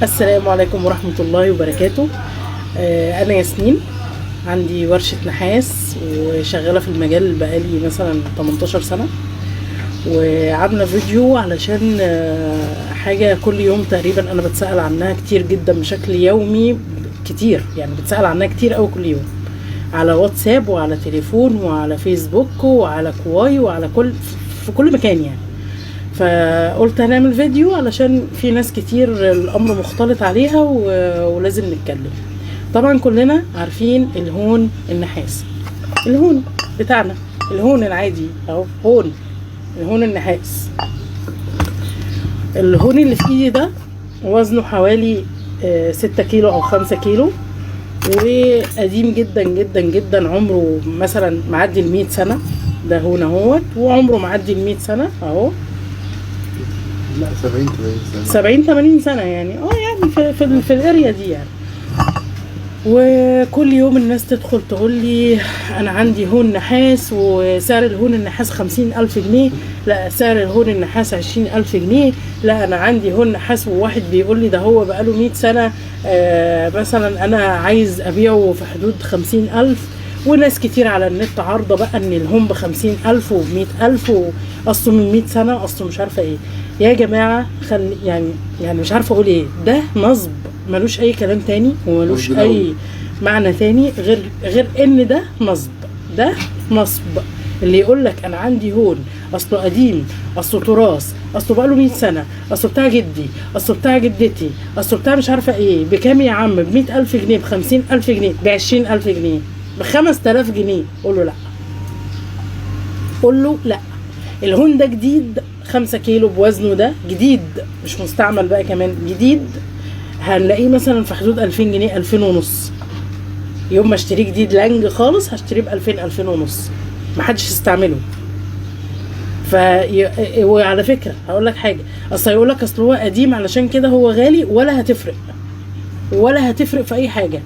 السلام عليكم ورحمة الله وبركاته. أنا ياسمين، عندي ورشة نحاس وشغالة في المجال بقالي مثلا 18 سنة، وعاملة فيديو علشان حاجة كل يوم تقريبا أنا بتسأل عنها كتير جدا بشكل يومي، كتير يعني بتسأل عنها كتير أوي كل يوم، على واتساب وعلى تليفون وعلى فيسبوك وعلى كواي وعلى في كل مكان يعني. فقلت هنعمل فيديو علشان في ناس كتير الامر مختلط عليها ولازم نتكلم. طبعا كلنا عارفين الهون النحاس، الهون بتاعنا، الهون العادي اهو، هون الهون النحاس. الهون اللي في ايدي ده وزنه حوالي 6 كيلو او 5 كيلو، وقديم جدا جدا جدا، عمره مثلا معدي 100 سنة. ده هون اهوت، وعمره معدي 100 سنة اهو، لا 70 80 سنة يعني يعني في الاريا دي يعني. وكل يوم الناس تدخل تقول لي انا عندي هون نحاس وسعر الهون النحاس 50,000 جنيه، لا سعر الهون النحاس 20,000 جنيه، لا انا عندي هون نحاس، وواحد بيقول لي ده هو بقاله 100 سنة مثلا انا عايز ابيعه في حدود 50,000. وناس كتير على النت عارضة بقى ان الهون ب50,000 و100,000، واصله من 100 سنة، اصله مش عارفة ايه. يا جماعة يعني مش عارفة اقول ايه، ده نصب ملوش اي كلام تاني وملوش اي معنى تاني غير ان ده نصب. ده نصب. اللي يقولك انا عندي هون اصله قديم، اصله تراث، اصله بقاله 100 سنة، اصله بتاع جدي، اصله بتاع جدتي، اصله بتاع مش عارفة ايه، بكام يا عم؟ ب100,000 جنيه، ب50,000 جنيه، ب20,000 جنيه، ب5,000 جنيه. قول له لا، قول له لا. الهون ده جديد 5 كيلو بوزنه، ده جديد مش مستعمل بقى، كمان جديد. هنلاقيه مثلا في حدود 2000 جنيه، 2000 ونص. يوم ما اشتريه جديد لانج خالص هشتريه ب2000 2000 ونص، محدش يستعمله. وعلى فكره هقول لك حاجه، اصل هيقول لك اصل هو قديم علشان كده هو غالي، ولا هتفرق، ولا هتفرق في اي حاجه.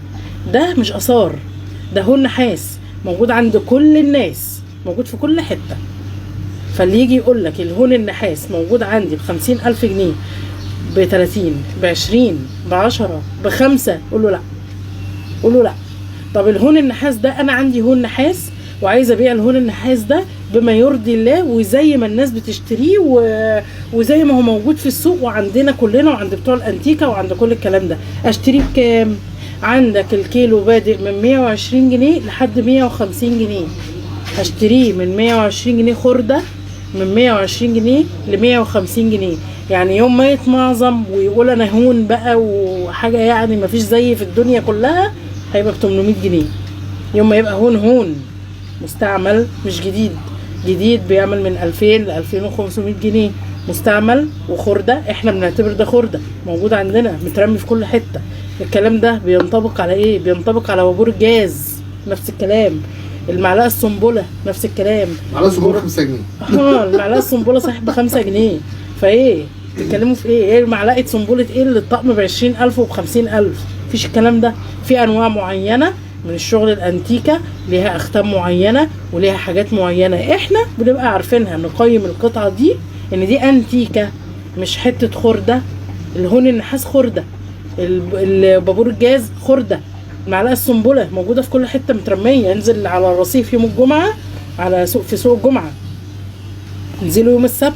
ده مش اثار، ده هون نحاس موجود عند كل الناس، موجود في كل حته. فاللي يجي يقول لك الهون النحاس موجود عندي ب50,000 جنيه، ب30، ب20، ب10، ب5، قول له لا، قول له لا. طب الهون النحاس ده، انا عندي هون نحاس وعايز ابيع الهون النحاس ده بما يرضي الله، وزي ما الناس بتشتريه وزي ما هو موجود في السوق وعندنا كلنا وعند بتوع الانتيكا وعند كل الكلام ده. اشتريه بكام؟ عندك الكيلو بادئ من 120 جنيه لحد 150 جنيه. هشتريه من 120 جنيه خردة، من 120 جنيه ل 150 جنيه. يعني يوم ما يتمعظم ويقول انا هون بقى وحاجة يعني مفيش زي في الدنيا كلها، هيبقى ب800 جنيه. يوم ما يبقى هون مستعمل مش جديد، جديد بيعمل من 2000 ل 2500 جنيه مستعمل وخردة. احنا بنعتبر ده خردة موجود عندنا مترمي في كل حتة. الكلام ده بينطبق على ايه؟ بينطبق على وابور الجاز، نفس الكلام. المعلقه السنبله نفس الكلام، معلقه السنبله 5 جنيه. المعلقه السنبله صحيح ب5 جنيه. فايه تتكلموا في ايه؟ ايه معلقه سنبله ايه اللي الطقم ب20,000 وب50,000؟ مفيش الكلام ده. في انواع معينه من الشغل الانتيكا ليها اختام معينه وليها حاجات معينه، احنا بنبقى عارفينها، نقيم القطعه دي ان دي انتيكا مش حته خرده. الهون النحاس خرده، البابور الجاز خرده. المعلقه السنبله موجوده في كل حته مترميه. انزل على الرصيف يوم الجمعه، على في سوق الجمعه، انزلوا يوم السبت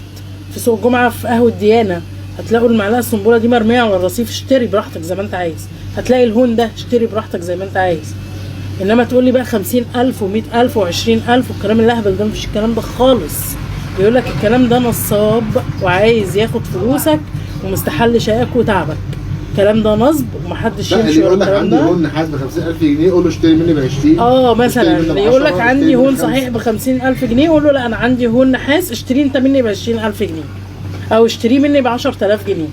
في سوق الجمعه في قهوه ديانه، هتلاقوا المعلقه السنبله دي مرميه على الرصيف. اشتري براحتك زي ما انت عايز. هتلاقي الهون ده، اشتري براحتك زي ما انت عايز. انما تقول لي بقى 50,000 و100,000 و20,000 والكلام اللهبل ده، مفيش الكلام ده خالص. بيقول لك الكلام ده نصاب وعايز ياخد فلوسك ومستحل شقاك وتعبك. الكلام ده نصب ومحدش يمشي ورا الكلام ده. عندي هون نحاس ب50,000 جنيه، قول له اشتري مني ب20. مثلا يقول لك عندي هون صحيح ب50,000 جنيه، قول له لا انا عندي هون نحاس، اشتري انت مني ب20,000 جنيه، او اشتريه مني ب10,000 جنيه.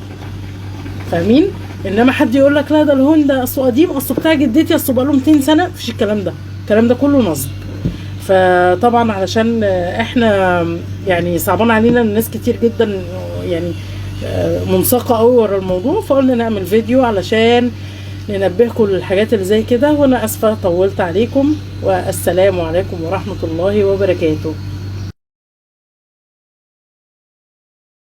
فاهمين؟ انما حد يقول لك لا ده الهون ده اصله قديم، اصله بتاع جدتي، اصله بقاله 200 سنه، مفيش الكلام ده. الكلام ده كله نصب. فطبعا علشان احنا يعني صعبان علينا الناس كتير جدا يعني منساقه قوي ورا الموضوع، فقلنا نعمل فيديو علشان ننبهكم للحاجات اللي زي كده. وانا اسفه طولت عليكم، والسلام عليكم ورحمه الله وبركاته.